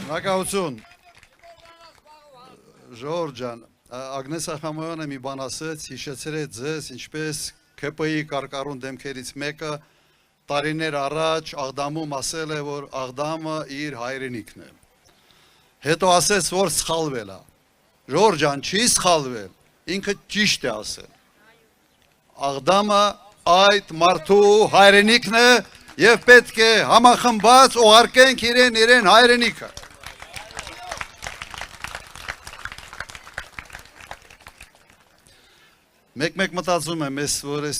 Շնորհակալություն Ժողովուրդ ջան, Ագնես Ախամոյանը մի բան ասեց, հիշեցրեց ձեզ, ինչպես ԿՊԻ կարկառուն դեմքերից մեկը տարիներ առաջ Աղդամում ասել է, որ Աղդամը իր հայրենիքն է։ Հետո ասեց, որ սխալվել է։ Ժողովուրդ ջան, չի սխալվել, ինքը ճիշտ է ասել։ Աղդամը այդ մարդու հայրենիքն է եւ պետք է համախմբած ուղարկենք իրեն հայրենիքը։ Մեկ մտածում եմ, որ այս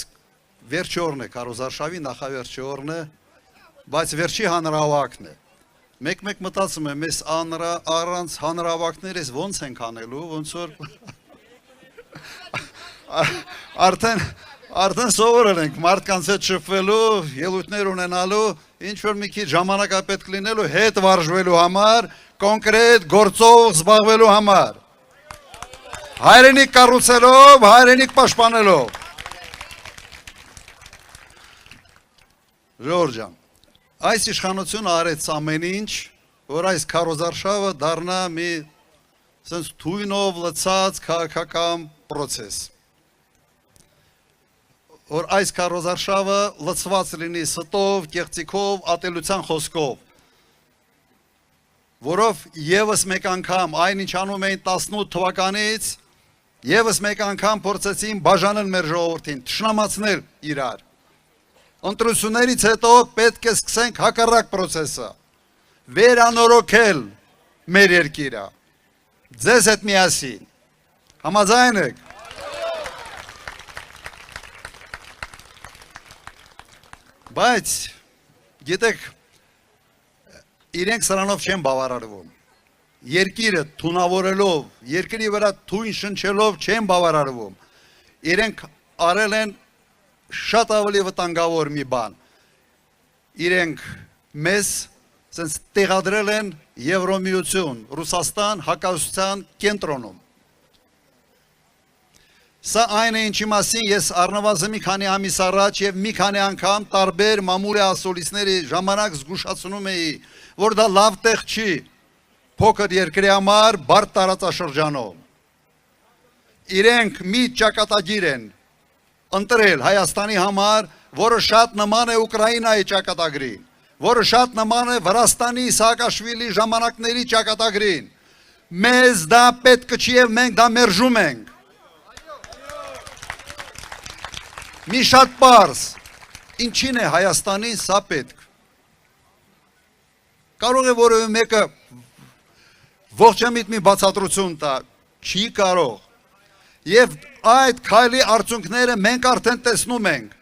վերջի օրն է, Քարոզարշավի նախավերջի օրն է, բայց վերջի հանրահավաքն է։ Մեկ մտածում եմ, այս առանց հանրահավաքներս ոնց ենք անելու, ոնց որ արդեն սովորել ենք մարդկանց հետ շփվելու, ելույթներ ունենալու, ինչ որ մի քիչ ժամանակ է պետք լինելու հետ վարժվելու համար, կոնկրետ գործով զբաղվելու համար։ Հայրենիք կառուցելով, հայրենիք պաշտպանելով։ Ժողովուրդ ջան, այս իշխանությունը արեց ամեն ինչ, որ այս քարոզարշավը դառնա մի sense թույնով լցած քաղաքական process։ Որ այս քարոզարշավը լցված լինի ստով, կեղծիքով, ատելության խոսքով, որով եւս մեկ անգամ այնինչ անում էին 18 թվականից եւս մեկ անգամ փորձեցին բաժանել մեր ժողովրդին, թշնամացնել իրար։ Ընտրություններից հետո պետք է սկսենք հակառակ process-ը, վերանորոգել մեր երկիրը։ Ձեզ հետ միասին։ Համաձայն եք։ Բայց, գիտեք, իրենք սրանով չեն բավարարվում։ Երկիրը թունավորելով, երկրի վրա թույն շնչելով չեն բավարարվում։ Իրենք արել են շատ ավելի վտանգավոր մի բան։ Իրենք մեզ տեղադրել են Եվրոմիություն, Ռուսաստան հակազդության կենտրոնում։ Սա այն է, ինչի մասին ես առնվազն մի քանի ամիս առաջ եւ մի քանի անգամ տարբեր մամուլի ասուլիսների ժամանակ զգուշացնում էի, որ դա լավ տեղ չի փոքր երկրի համար բարդ տարածաշրջանում։ Իրենք մի ճակատագիր են ընտրել Հայաստանի համար, որը շատ նման է Ուկրաինայի ճակատագրին, որը շատ նման է Վրաստանի Սահակաշվիլի ժամանակների ճակատագրին։ Մեզ դա պետք չի եւ մենք դա մերժում ենք։ Մի շատ պարզ, ինչին է Հայաստանին սա պետք։ Կարող է որևէ մեկը ողջամիտ մի բացատրություն տա, չի կարող։ Եվ այդ քայլի արդյունքները մենք արդեն տեսնում ենք։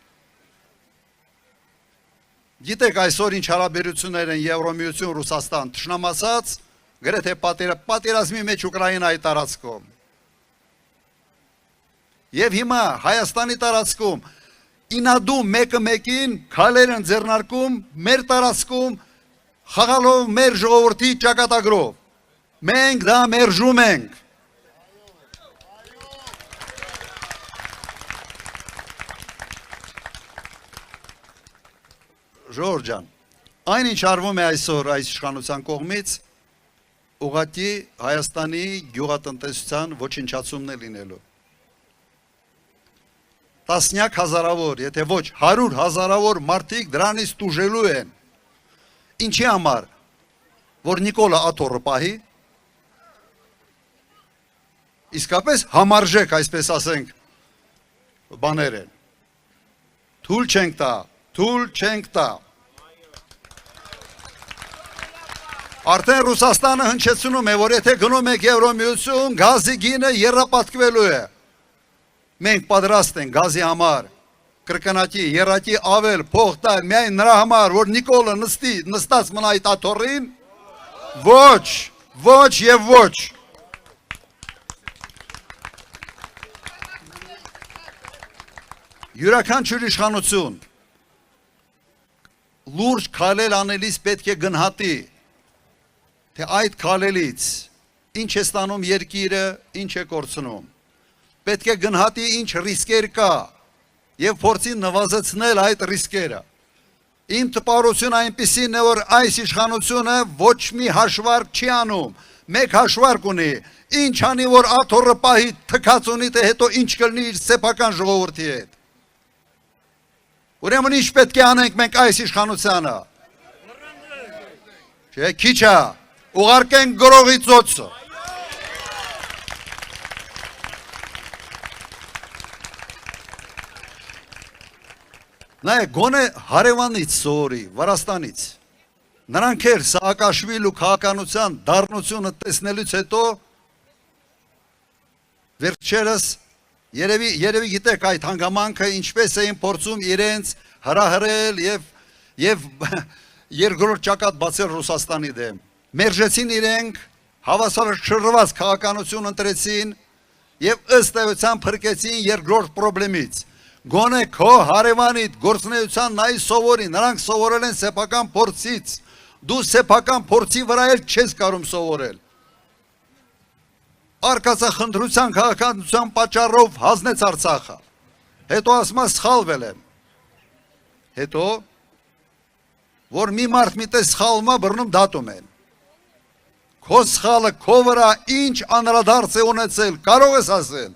Գիտեք այսօր ինչ հարաբերություններ են Եվրոմիություն, Ռուսաստան, թշնամացած, գրեթե պատերազմի մեջ Ուկրաինայի տարածքում։ Եվ հիմա Հայաստանի տարածքում ինադու մեկը մեկին քայլեր են ձեռնարկում մեր տարածքում խաղալով մեր ժողովրդի ճակատագրով։ Մենք դա մերժում ենք։ Ժողովուրդ ջան, այնինչ արվում է այսօր այս իշխանության կողմից ուղղակի Հայաստանի գյուղատնտեսության ոչնչացումն է լինելու։ Տասնյակ հազարավոր, եթե ոչ 100 հազարավոր մարդիկ դրանից տուժելու են։ Ինչի համար, որ Նիկոլա Աթոռը պահի, իսկապես համարժեք, այսպես ասենք, բաներ են։ Թույլ չենք տա, թույլ չենք տա։ Արդեն Ռուսաստանը հնչեցնում է, որ եթե գնում եք Եվրոմիություն, գազի գինը եռապատկվելու է։ Մենք պատրաստ ենք գազի համար կրկնակի, եռակի ավել փող տալ միայն նրա համար, որ Նիկոլը նստած մնա այդ աթոռին, ոչ, ոչ եւ ոչ։ Յուրաքանչյուր իշխանություն լուրջ քայլեր անելիս պետք է գնահատի, թե այդ քայլերից ինչ է ստանում երկիրը, ինչ է կորցնում։ Պետք է գնահատի ինչ ռիսկեր կա եւ փորձի նվազեցնել այդ ռիսկերը։ Իմ տպարությունը այնպիսին է, որ այս իշխանությունը ոչ մի հաշվարկ չի անում, մեկ հաշվարկ ունի, ինչ անի, որ աթոռը պահի թքած ունի, թե հետո ինչ կլինի իր սեփական ժողովրդի հետ։ Ուրեմն ինչ պետք է անենք մենք այս իշխանությանը։ Չէ, քիչ է, ուղարկենք գրողի ծոցը։ Նայեք, գոնե հարևանից սովորի, Վրաստանից։ Նրանք էր Սաակաշվիլու քաղաքականության դառնությունը տեսնելուց հետո վերջերս երևի գիտեք այդ հանգամանքը ինչպես էին փորձում իրենց հրահրել եւ երկրորդ ճակատ բացել Ռուսաստանի դեմ։ Մերժեցին իրենք, հավասարաչռված քաղաքականություն ընտրեցին եւ ըստ էության փրկեցին երկրորդ խնդրից։ Գոնե քո հարևանիդ գործունեության նայ սովորի, նրանք սովորել են սեփական փորձից, դու սեփական փորձի վրա էլ չես կարող սովորել։ Արկածախնդրության քաղաքականության պատճառով հանձնեց Արցախը, հետո ասում սխալվել եմ, հետո որ մի մարդ մի տես սխալում է բռնում դատում են։ Քո սխալը քո վրա ինչ անդրադարձ է ունեցել, կարող ես ասել։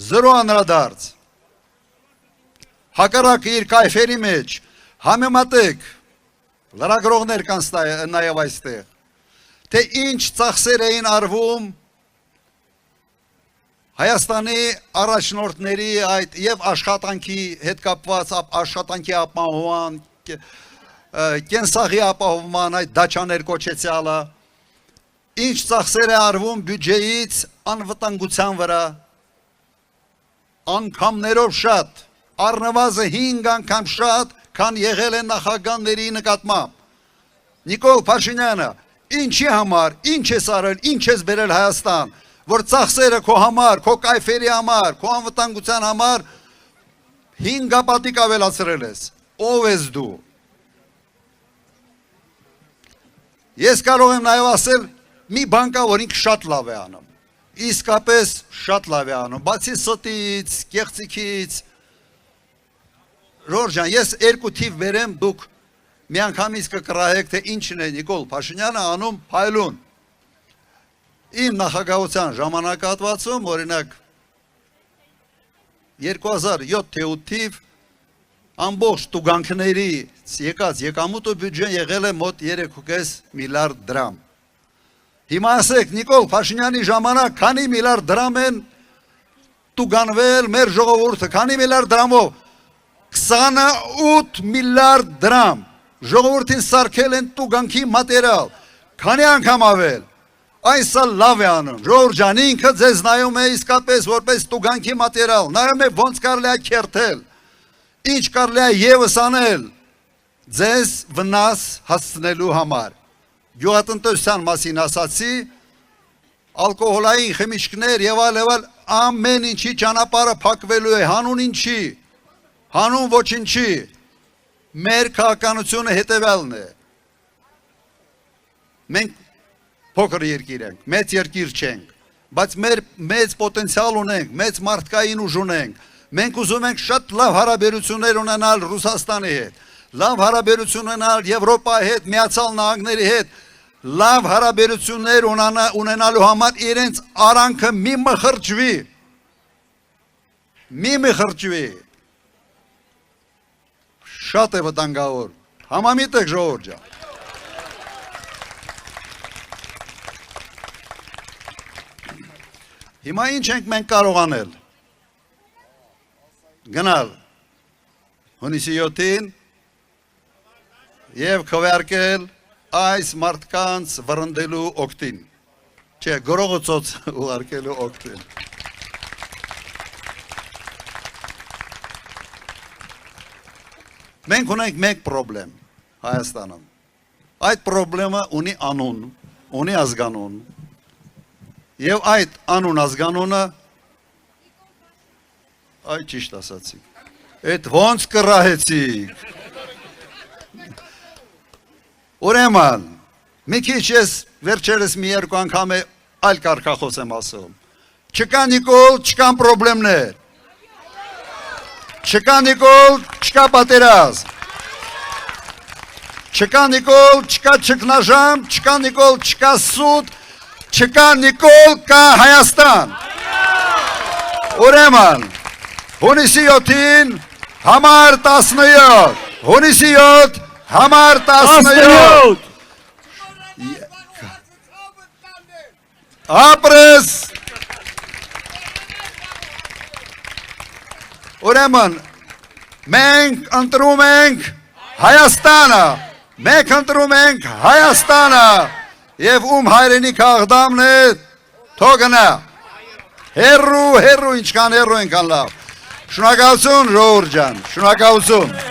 Զրո անդրադարձ։ Հակառակը իր կայֆերի մեջ համեմատեք, լրագրողներ կան նաև այստեղ, թե ինչ ծախսեր էին արվում Հայաստանի առաջնորդների այդ եւ աշխատանքի հետ կապված աշխատանքի ապահովման, կենսաղի ապահովման այդ դաչաներ կոչեցյալը, ինչ ծախսեր է արվում բյուջեից անվտանգության վրա, անգամներով շատ, առնվազն 5 անգամ շատ, քան եղել են նախագահների նկատմամբ։ Նիկոլ Փաշինյանը, ինչի համար, ինչ ես արել, ինչ ես բերել Հայաստան, որ ծախսերը քո համար, քո կայֆերի համար, քո անվտանգության համար 5 պատիկ ավելացրել ես։ Ով ես դու։ Ես կարող եմ նաև ասել մի բան կա, որ ինքը շատ լավ է անում։ Իսկապես շատ լավ է անում, բացի ստից, կեղծիքից։ Ժորժ ջան, ես 2 թիվ բերեմ, դուք միանգամից կկրահեք, թե ինչն է Նիկոլ Փաշինյանը անում փայլուն։ Իմ նախագահության ժամանակահատվածում, օրինակ 2007-8 թիվ ամբողջ տուգանքներից եկած եկամուտը բյուջեն եղել է մոտ 3.5 միլիարդ դրամ։ Հիմա ասեք, Նիկոլ Փաշինյանի ժամանակ քանի միլիարդ դրամ են տուգանվել մեր ժողովուրդը, քանի միլիարդ դրամով 28 միլիարդ դրամ ժողովրդին սարքել են տուգանքի մատերիալ, քանի անգամ ավել։ Այսը լավ է անում, Ժորժ ջան, ինքը ձեզ նայում է իսկապես որպես տուգանքի մատերիալ, նայում է ոնց կարելի է քերթել, ինչ կարելի է ևս անել ձեզ վնաս հասցնելու համար։ Գյուղատնտեսության մասին ասացի, ալկոհոլային խմիչքներ եւ այլ ամեն ինչի ճանապարհը փակվելու է, հանուն ինչի, հանուն ոչինչի, մեր քաղաքականությունը հետևյալն է։ Մենք փոքր երկիր ենք, մեծ երկիր չենք, բայց մեր մեծ պոտենցիալ ունենք, մեծ մարդկային ուժ ունենք, մենք ուզում ենք շատ լավ հարաբերություններ ունենալ Ռուսաստանի հետ, լավ հարաբերություն ունենալ Եվրոպայի հետ, Միացյալ Նահանգների հետ, լավ հարաբերություններ ունենալու համար իրենց արանքը մի մխրճվի, շատ է վտանգավոր, համամիտ եք Ժողովուրդ ջան։ Հիմա ինչ ենք մենք կարող անել, գնալ հունիսի 7-ին և քվեարկել այս մարդկանց վռնդելու օգտին, չէ, գրողը ծոց ուղարկելու օգտին։ Մենք ունենք մեկ պրոբլեմ Հայաստանում, այդ պրոբլեմը ունի անուն, ունի ազգանուն, և այդ անուն ազգանունը, այ ճիշտ ասացիք, այդ ոնց կռահեցիք։ Ուրեմն, մի քիչ ես վերջերս մի 2 անգամ այլ կարգախոս եմ ասում, չկա Նիկոլ, չկան պրոբլեմներ, չկա Նիկոլ, չկա պատերազմ, չկա Նիկոլ, չկա ճգնաժամ, չկա Նիկոլ, չկա սուտ, չկա Նիկոլ, կա Հայաստան։ Ուրեմն, հունիսի 7-ին համար 17, հունիսի 7, համար 17, ապրես, ուրեմն, մենք ընտրում ենք Հայաստանը, մենք ընտրում ենք Հայաստանը, և ում հայրենիք աղդամն է, թողնա, հերու, ինչքան հերու ենքան լավ, շնորհակալություն ժողովուրդ ջան, շնորհակալություն։